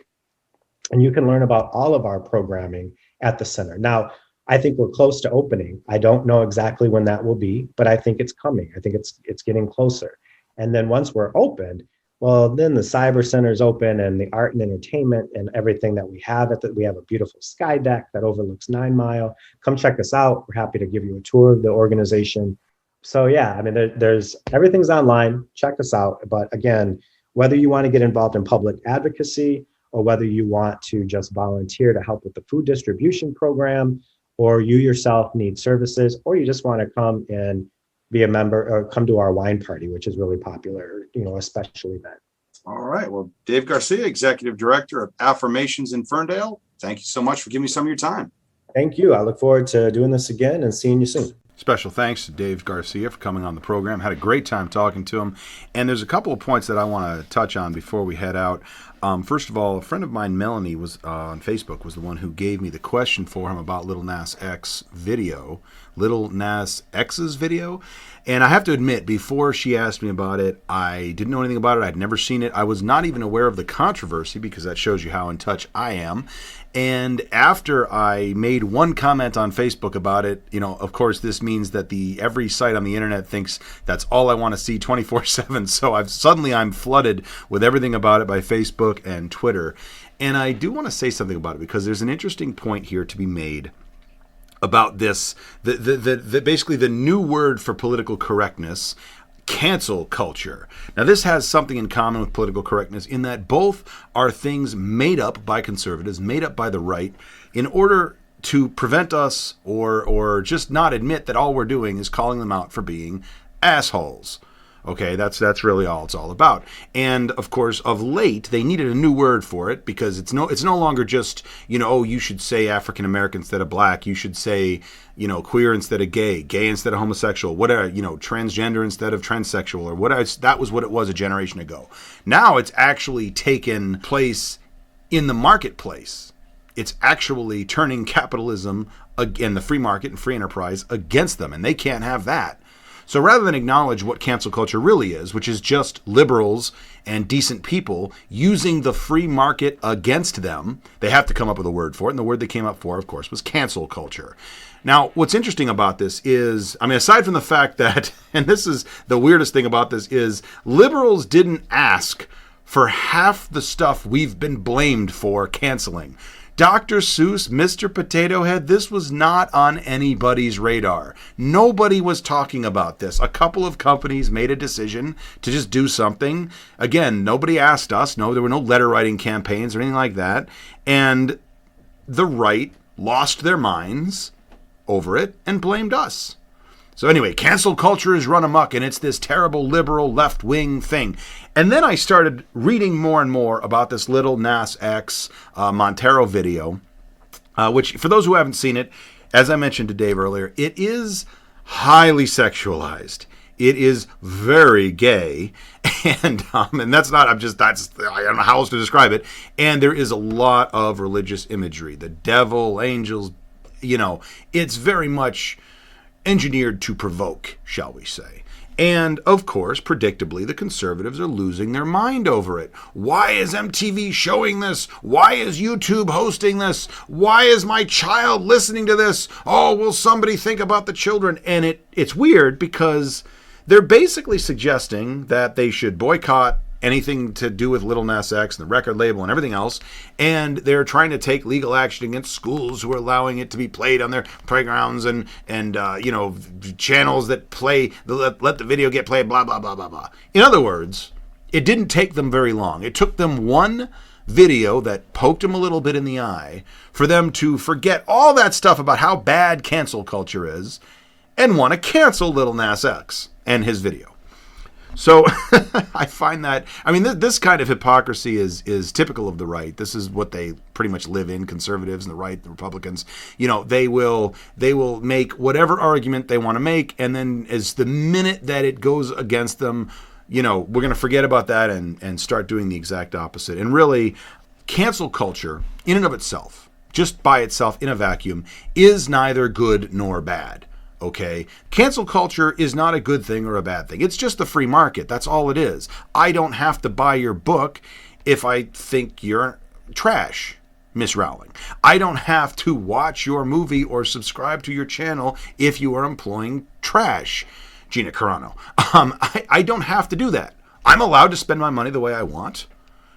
And you can learn about all of our programming at the center. Now, I think we're close to opening. I don't know exactly when that will be, but I think it's coming. I think it's getting closer. And then once we're opened, well, then the cyber center is open, and the art and entertainment and everything that we have we have a beautiful sky deck that overlooks 9 Mile. Come check us out. We're happy to give you a tour of the organization. So yeah, there's everything's online. Check us out. But again, whether you want to get involved in public advocacy, or whether you want to just volunteer to help with the food distribution program, or you yourself need services, or you just want to come and be a member or come to our wine party, which is really popular, a special event. All right. Well, Dave Garcia, Executive Director of Affirmations in Ferndale, thank you so much for giving me some of your time. Thank you. I look forward to doing this again and seeing you soon. Special thanks to Dave Garcia for coming on the program. Had a great time talking to him. And there's a couple of points that I want to touch on before we head out. First of all, a friend of mine, Melanie, was on Facebook, was the one who gave me the question for him about Little Nas X's video. And I have to admit, before she asked me about it, I didn't know anything about it. I'd never seen it. I was not even aware of the controversy, because that shows you how in touch I am. And after I made one comment on Facebook about it, of course, this means that every site on the internet thinks that's all I want to see 24/7. So I'm flooded with everything about it by Facebook and Twitter. And I do want to say something about it, because there's an interesting point here to be made about this, basically the new word for political correctness, cancel culture. Now, this has something in common with political correctness in that both are things made up by conservatives, made up by the right, in order to prevent us or just not admit that all we're doing is calling them out for being assholes. Okay, that's really all it's all about. And of course, of late, they needed a new word for it, because it's no longer just, you should say African American instead of black. You should say, queer instead of gay instead of homosexual, whatever, transgender instead of transsexual, or whatever. That was what it was a generation ago. Now it's actually taken place in the marketplace. It's actually turning capitalism and the free market and free enterprise against them, and they can't have that. So rather than acknowledge what cancel culture really is, which is just liberals and decent people using the free market against them, they have to come up with a word for it. And the word they came up for, of course, was cancel culture. Now, what's interesting about this is, aside from the fact that, and this is the weirdest thing about this, is liberals didn't ask for half the stuff we've been blamed for canceling. Dr. Seuss, Mr. Potato Head, this was not on anybody's radar. Nobody was talking about this. A couple of companies made a decision to just do something. Again, nobody asked us. No, there were no letter writing campaigns or anything like that. And the right lost their minds over it and blamed us. So anyway, cancel culture is run amok, and it's this terrible liberal left-wing thing. And then I started reading more and more about this Little Nas X Montero video, which, for those who haven't seen it, as I mentioned to Dave earlier, it is highly sexualized. It is very gay, and that's not, I don't know how else to describe it. And there is a lot of religious imagery. The devil, angels, it's very much engineered to provoke, shall we say. And, of course, predictably, the conservatives are losing their mind over it. Why is MTV showing this? Why is YouTube hosting this? Why is my child listening to this? Oh, will somebody think about the children? And it's weird, because they're basically suggesting that they should boycott anything to do with Lil Nas X and the record label and everything else. And they're trying to take legal action against schools who are allowing it to be played on their playgrounds and channels that play, let the video get played, blah, blah, blah, blah, blah. In other words, it didn't take them very long. It took them one video that poked them a little bit in the eye for them to forget all that stuff about how bad cancel culture is and want to cancel Lil Nas X and his video. So I find that, I mean, this kind of hypocrisy is typical of the right. This is what they pretty much live in, conservatives and the right, the Republicans. They will make whatever argument they want to make, and then as the minute that it goes against them, we're going to forget about that and start doing the exact opposite. And really, cancel culture in and of itself, just by itself in a vacuum, is neither good nor bad. Okay? Cancel culture is not a good thing or a bad thing. It's just the free market. That's all it is. I don't have to buy your book if I think you're trash, Miss Rowling. I don't have to watch your movie or subscribe to your channel if you are employing trash, Gina Carano. I don't have to do that. I'm allowed to spend my money the way I want.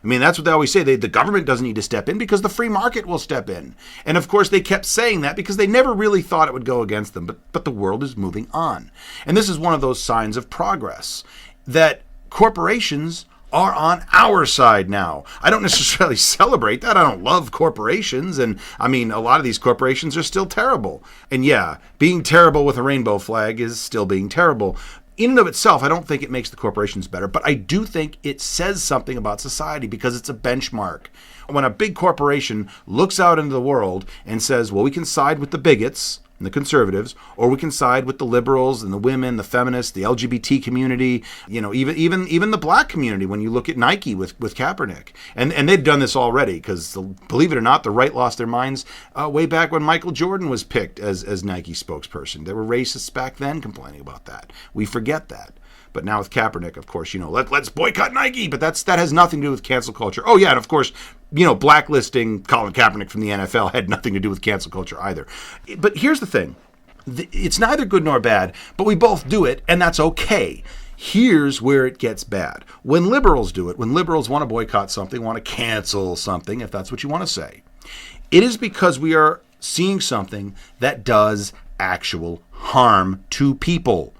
I mean, that's what they always say. The government doesn't need to step in because the free market will step in. And of course, they kept saying that because they never really thought it would go against them. But the world is moving on. And this is one of those signs of progress, that corporations are on our side now. I don't necessarily celebrate that. I don't love corporations. And I mean, a lot of these corporations are still terrible. And yeah, being terrible with a rainbow flag is still being terrible. In and of itself, I don't think it makes the corporations better, but I do think it says something about society because it's a benchmark. When a big corporation looks out into the world and says, well, we can side with the bigots and the conservatives, or we can side with the liberals and the women, the feminists, the LGBT community, even the black community when you look at Nike with Kaepernick. And they've done this already because, believe it or not, the right lost their minds way back when Michael Jordan was picked as Nike spokesperson. There were racists back then complaining about that. We forget that. But now with Kaepernick, of course, let's boycott Nike. But that has nothing to do with cancel culture. Oh, yeah, and of course, blacklisting Colin Kaepernick from the NFL had nothing to do with cancel culture either. But here's the thing. It's neither good nor bad, but we both do it, and that's okay. Here's where it gets bad. When liberals do it, when liberals want to boycott something, want to cancel something, if that's what you want to say, it is because we are seeing something that does actual harm to people.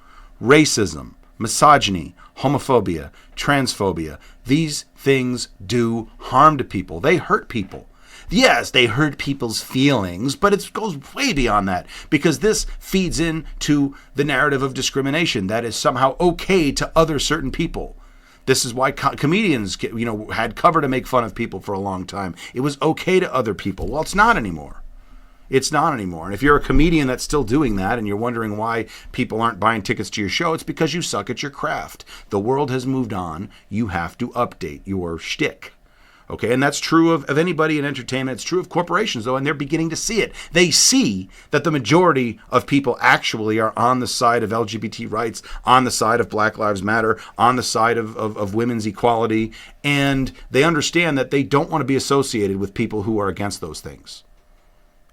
Racism, misogyny, homophobia, transphobia. These things do harm to people. They hurt people. Yes, they hurt people's feelings, but it goes way beyond that because this feeds into the narrative of discrimination that is somehow okay to other certain people. This is why comedians had cover to make fun of people for a long time. It was okay to other people. Well, it's not anymore. It's not anymore. And if you're a comedian that's still doing that and you're wondering why people aren't buying tickets to your show, it's because you suck at your craft. The world has moved on. You have to update your shtick. Okay, and that's true of anybody in entertainment. It's true of corporations, though, and they're beginning to see it. They see that the majority of people actually are on the side of LGBT rights, on the side of Black Lives Matter, on the side of women's equality, and they understand that they don't want to be associated with people who are against those things.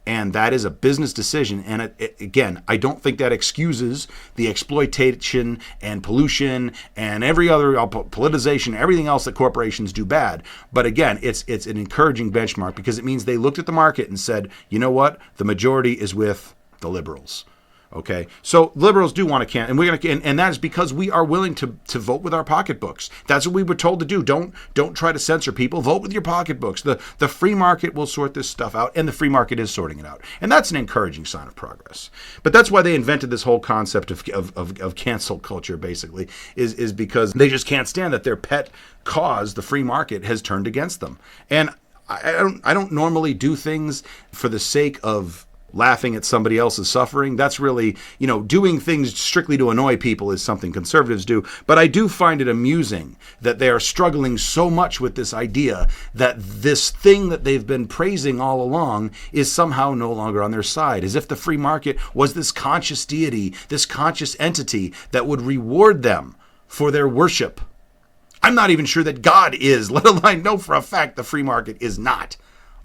And that is a business decision. And again, I don't think that excuses the exploitation and pollution and every other politicization, everything else that corporations do bad. But again, it's an encouraging benchmark because it means they looked at the market and said, you know what? The majority is with the liberals. Okay, so liberals do want to cancel, and we're going to, and that is because we are willing to vote with our pocketbooks. That's what we were told to do. Don't try to censor people. Vote with your pocketbooks. The free market will sort this stuff out, and the free market is sorting it out, and that's an encouraging sign of progress. But that's why they invented this whole concept of cancel culture. Basically, is because they just can't stand that their pet cause, the free market, has turned against them. And I don't normally do things for the sake of laughing at somebody else's suffering. That's really, doing things strictly to annoy people is something conservatives do. But I do find it amusing that they are struggling so much with this idea that this thing that they've been praising all along is somehow no longer on their side, as if the free market was this conscious deity, this conscious entity that would reward them for their worship. I'm not even sure that God is, let alone know for a fact the free market is not.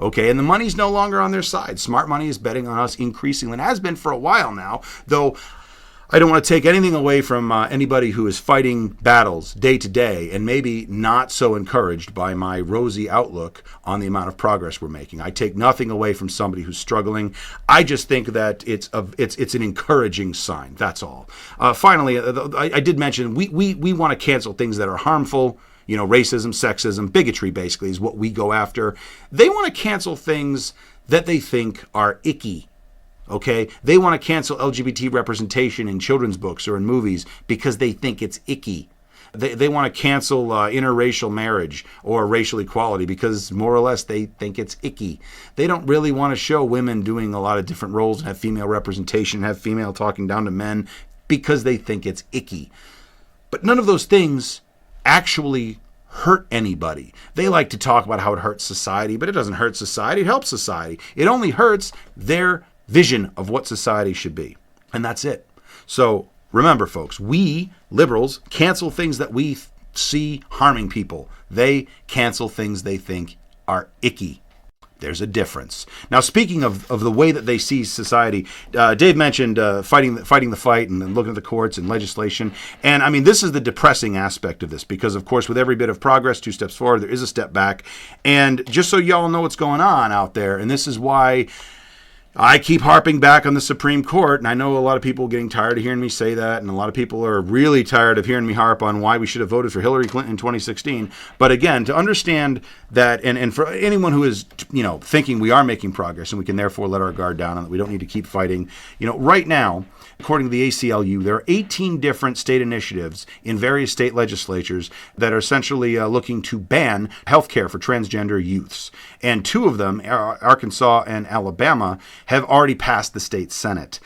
Okay, and the money's no longer on their side. Smart money is betting on us increasingly, and has been for a while now, though I don't want to take anything away from anybody who is fighting battles day to day and maybe not so encouraged by my rosy outlook on the amount of progress we're making. I take nothing away from somebody who's struggling. I just think that it's an encouraging sign. That's all. Finally, I did mention we want to cancel things that are harmful. Racism, sexism, bigotry basically is what we go after. They want to cancel things that they think are icky. Okay, they want to cancel LGBT representation in children's books or in movies because they think it's icky. They want to cancel interracial marriage or racial equality because more or less they think it's icky. They don't really want to show women doing a lot of different roles and have female representation, have female talking down to men because they think it's icky. But none of those things actually hurt anybody. They like to talk about how it hurts society, but it doesn't hurt society. It helps society. It only hurts their vision of what society should be. And that's it. So remember, folks, we liberals cancel things that we see harming people. They cancel things they think are icky. There's a difference. Now, speaking of the way that they see society, Dave mentioned fighting the fight and looking at the courts and legislation. And I mean, this is the depressing aspect of this because, of course, with every bit of progress, 2 steps forward, there is a step back. And just so y'all know what's going on out there, and this is why I keep harping back on the Supreme Court, and I know a lot of people are getting tired of hearing me say that, and a lot of people are really tired of hearing me harp on why we should have voted for Hillary Clinton in 2016. But again, to understand that, and for anyone who is, thinking we are making progress and we can therefore let our guard down and that we don't need to keep fighting, right now, according to the ACLU, there are 18 different state initiatives in various state legislatures that are essentially looking to ban health care for transgender youths. And 2 of them, Arkansas and Alabama, have already passed the state Senate.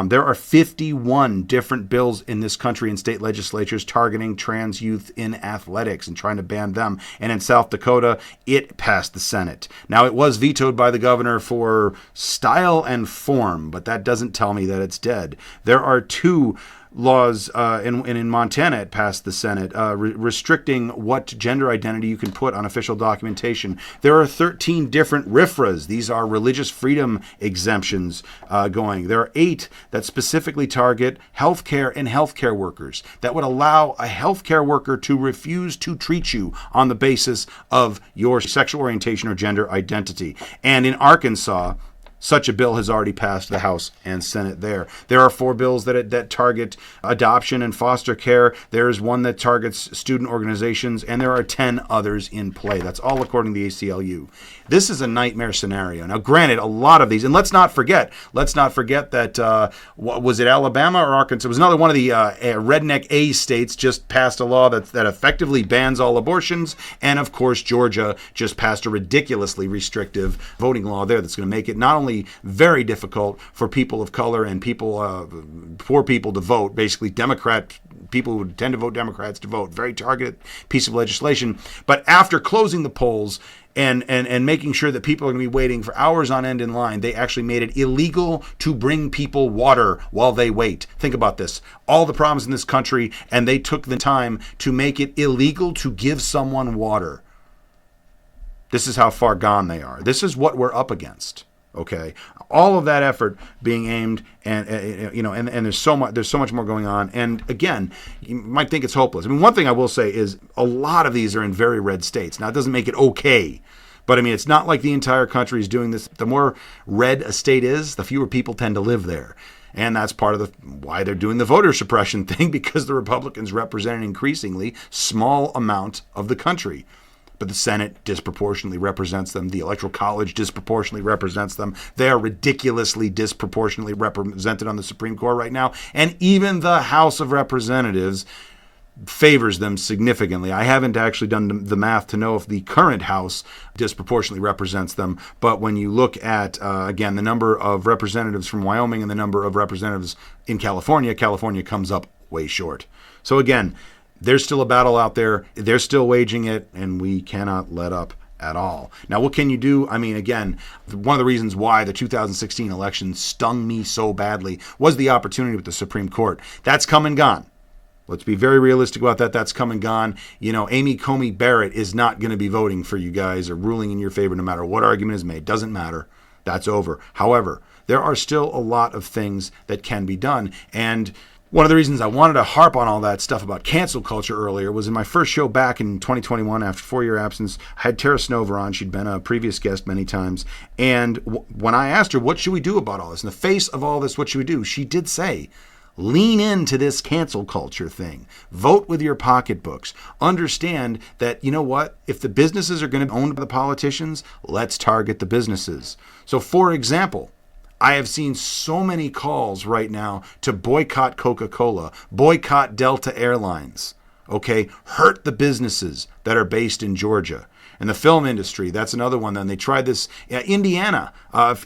There are 51 different bills in this country in state legislatures targeting trans youth in athletics and trying to ban them. And in South Dakota, it passed the Senate. Now, it was vetoed by the governor for style and form, but that doesn't tell me that it's dead. There are 2 laws, and in Montana it passed the Senate, restricting what gender identity you can put on official documentation. There are 13 different RFRAs. These are religious freedom exemptions going. There are 8 that specifically target healthcare and healthcare workers that would allow a healthcare worker to refuse to treat you on the basis of your sexual orientation or gender identity. And in Arkansas, such a bill has already passed the House and Senate there. There are 4 bills that target adoption and foster care. There is one that targets student organizations, and there are 10 others in play. That's all according to the ACLU. This is a nightmare scenario. Now, granted, a lot of these, and let's not forget that, was it Alabama or Arkansas? It was another one of the redneck A states just passed a law that effectively bans all abortions. And of course, Georgia just passed a ridiculously restrictive voting law there that's going to make it not only very difficult for people of color and poor people to vote, basically people who tend to vote Democrats to vote, very targeted piece of legislation. But after closing the polls and making sure that people are going to be waiting for hours on end in line, they actually made it illegal to bring people water while they wait. Think about this. All the problems in this country, and they took the time to make it illegal to give someone water. This is how far gone they are. This is what we're up against. Okay, all of that effort being aimed, and there's so much more going on. And again, you might think it's hopeless. I mean, one thing I will say is a lot of these are in very red states. Now, it doesn't make it okay, but I mean, it's not like the entire country is doing this. The more red a state is, the fewer people tend to live there. And that's part of why they're doing the voter suppression thing, because the Republicans represent an increasingly small amount of the country. But the Senate disproportionately represents them. The Electoral College disproportionately represents them. They are ridiculously disproportionately represented on the Supreme Court right now. And even the House of Representatives favors them significantly. I haven't actually done the math to know if the current House disproportionately represents them. But when you look at, again, the number of representatives from Wyoming and the number of representatives in California, California comes up way short. So again, there's still a battle out there. They're still waging it, and we cannot let up at all. Now, what can you do? I mean, again, one of the reasons why the 2016 election stung me so badly was the opportunity with the Supreme Court. That's come and gone. Let's be very realistic about that. That's come and gone. Amy Coney Barrett is not going to be voting for you guys or ruling in your favor no matter what argument is made. Doesn't matter. That's over. However, there are still a lot of things that can be done. And One of the reasons I wanted to harp on all that stuff about cancel culture earlier was in my first show back in 2021, after 4-year absence, I had Tara Snover on. She'd been a previous guest many times. And when I asked her, what should we do about all this? In the face of all this, what should we do? She did say, lean into this cancel culture thing. Vote with your pocketbooks. Understand that, you know what? If the businesses are going to be owned by the politicians, let's target the businesses. So, for example, I have seen so many calls right now to boycott Coca-Cola, boycott Delta Airlines, okay? Hurt the businesses that are based in Georgia. And the film industry, that's another one. Then they tried this. Indiana,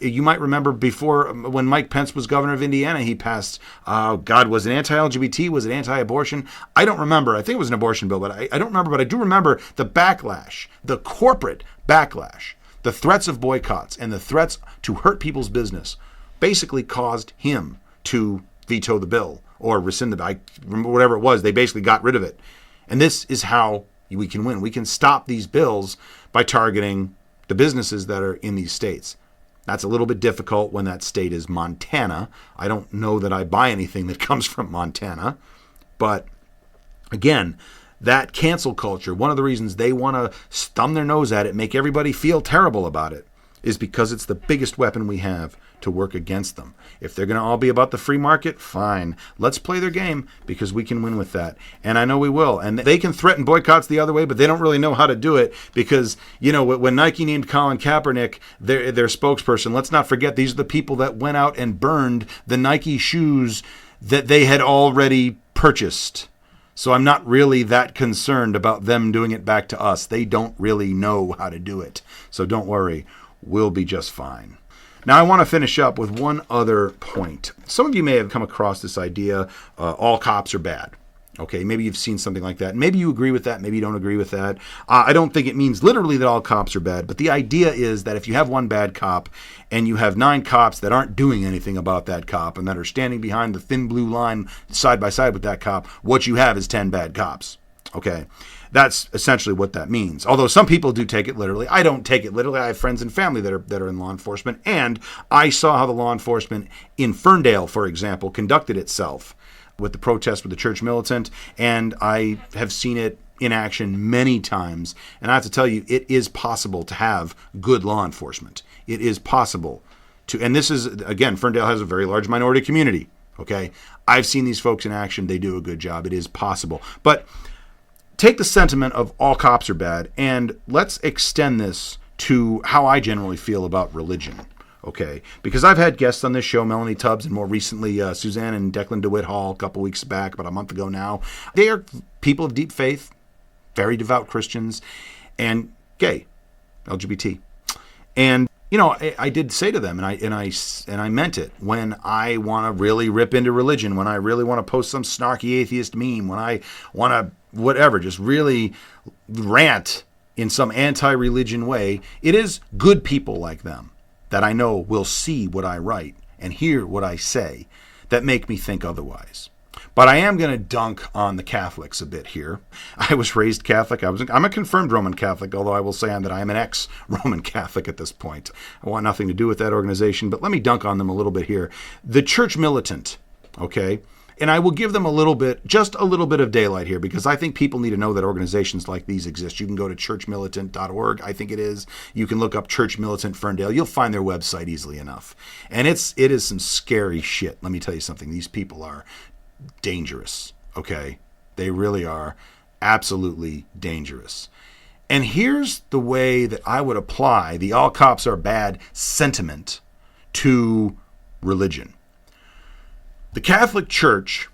you might remember before when Mike Pence was governor of Indiana, he passed, was it anti-LGBT? Was it anti-abortion? I don't remember. I think it was an abortion bill, but I don't remember. But I do remember the backlash, the corporate backlash. The threats of boycotts and the threats to hurt people's business basically caused him to veto the bill or rescind the bill. I remember whatever it was. They basically got rid of it. And this is how we can win. We can stop these bills by targeting the businesses that are in these states. That's a little bit difficult when that state is Montana. I don't know that I buy anything that comes from Montana. But again, that cancel culture, one of the reasons they want to thumb their nose at it, make everybody feel terrible about it, is because it's the biggest weapon we have to work against them. If they're going to all be about the free market, fine. Let's play their game because we can win with that. And I know we will. And they can threaten boycotts the other way, but they don't really know how to do it because, you know, when Nike named Colin Kaepernick their spokesperson, let's not forget these are the people that went out and burned the Nike shoes that they had already purchased. So I'm not really that concerned about them doing it back to us. They don't really know how to do it. So don't worry. We'll be just fine. Now, I want to finish up with one other point. Some of you may have come across this idea, all cops are bad. Okay, maybe you've seen something like that. Maybe you agree with that. Maybe you don't agree with that. I don't think it means literally that all cops are bad. But the idea is that if you have one bad cop and you have 9 cops that aren't doing anything about that cop and that are standing behind the thin blue line side by side with that cop, what you have is 10 bad cops. Okay, that's essentially what that means. Although some people do take it literally. I don't take it literally. I have friends and family that are in law enforcement. And I saw how the law enforcement in Ferndale, for example, conducted itself with the protest with the church militant, and I have seen it in action many times. And I have to tell you, it is possible to have good law enforcement. It is possible to, and this is, again, Ferndale has a very large minority community, okay? I've seen these folks in action. They do a good job. It is possible. But take the sentiment of all cops are bad, and let's extend this to how I generally feel about religion. Okay, because I've had guests on this show, Melanie Tubbs, and more recently Suzanne and Declan DeWitt Hall a couple weeks back, about a month ago now. They are people of deep faith, very devout Christians, and gay, LGBT. And you know, I did say to them, and I meant it, when I want to really rip into religion, when I really want to post some snarky atheist meme, when I want to whatever, just really rant in some anti-religion way, it is good people like them that I know will see what I write and hear what I say that make me think otherwise. But I am going to dunk on the Catholics a bit here. I was raised Catholic. I'm a confirmed Roman Catholic, although I will say that I am an ex-Roman Catholic at this point. I want nothing to do with that organization, but let me dunk on them a little bit here. The church militant, okay? And I will give them just a little bit of daylight here, because I think people need to know that organizations like these exist. You can go to churchmilitant.org, I think it is. You can look up Church Militant Ferndale. You'll find their website easily enough. And it is some scary shit. Let me tell you something. These people are dangerous, okay? They really are absolutely dangerous. And here's the way that I would apply the all cops are bad sentiment to religion. The Catholic Church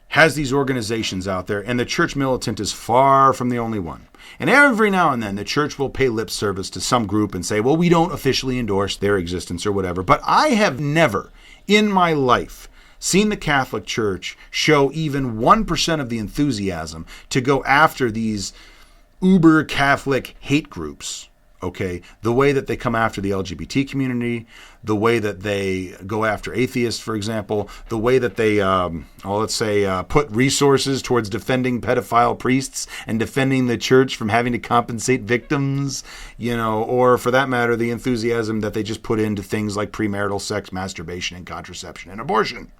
has these organizations out there, and the church militant is far from the only one. And every now and then, the church will pay lip service to some group and say, well, we don't officially endorse their existence or whatever. But I have never in my life seen the Catholic Church show even 1% of the enthusiasm to go after these uber Catholic hate groups. Okay, the way that they come after the LGBT community, the way that they go after atheists, for example, the way that they, put resources towards defending pedophile priests and defending the church from having to compensate victims, or for that matter, the enthusiasm that they just put into things like premarital sex, masturbation, and contraception and abortion.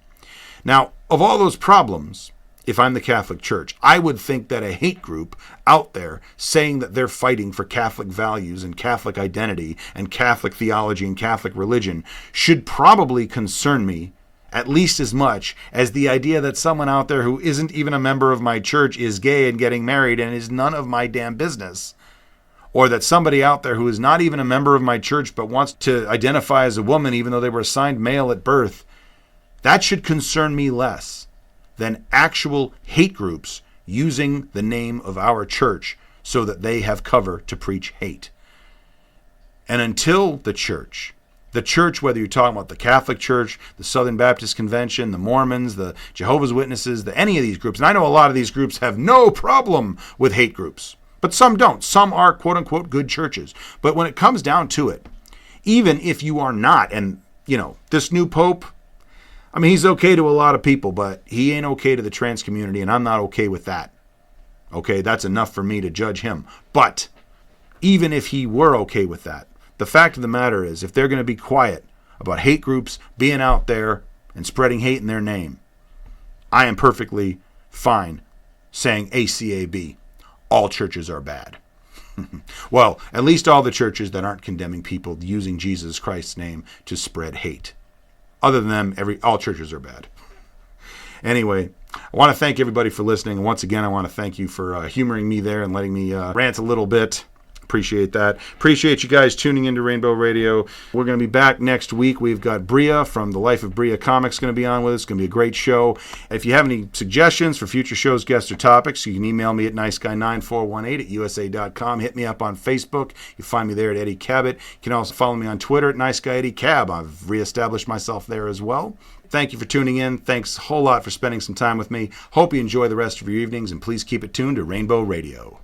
Now, of all those problems, if I'm the Catholic Church, I would think that a hate group out there saying that they're fighting for Catholic values and Catholic identity and Catholic theology and Catholic religion should probably concern me at least as much as the idea that someone out there who isn't even a member of my church is gay and getting married and is none of my damn business. Or that somebody out there who is not even a member of my church but wants to identify as a woman even though they were assigned male at birth, that should concern me less than actual hate groups using the name of our church so that they have cover to preach hate. And until the church, whether you're talking about the Catholic Church, the Southern Baptist Convention, the Mormons, the Jehovah's Witnesses, any of these groups, and I know a lot of these groups have no problem with hate groups, but some don't. Some are quote-unquote good churches. But when it comes down to it, even if you are not, and, this new pope, I mean, he's okay to a lot of people, but he ain't okay to the trans community, and I'm not okay with that. Okay, that's enough for me to judge him. But even if he were okay with that, the fact of the matter is, if they're going to be quiet about hate groups being out there and spreading hate in their name, I am perfectly fine saying ACAB. All churches are bad. Well, at least all the churches that aren't condemning people using Jesus Christ's name to spread hate. Other than them, all churches are bad. Anyway, I want to thank everybody for listening. And once again, I want to thank you for humoring me there and letting me rant a little bit. Appreciate that. Appreciate you guys tuning into Rainbow Radio. We're going to be back next week. We've got Bria from the Life of Bria Comics going to be on with us. It's going to be a great show. If you have any suggestions for future shows, guests, or topics, you can email me at niceguy9418@usa.com. Hit me up on Facebook. You find me there at Eddie Cabot. You can also follow me on Twitter at NiceGuyEddieCab. I've reestablished myself there as well. Thank you for tuning in. Thanks a whole lot for spending some time with me. Hope you enjoy the rest of your evenings, and please keep it tuned to Rainbow Radio.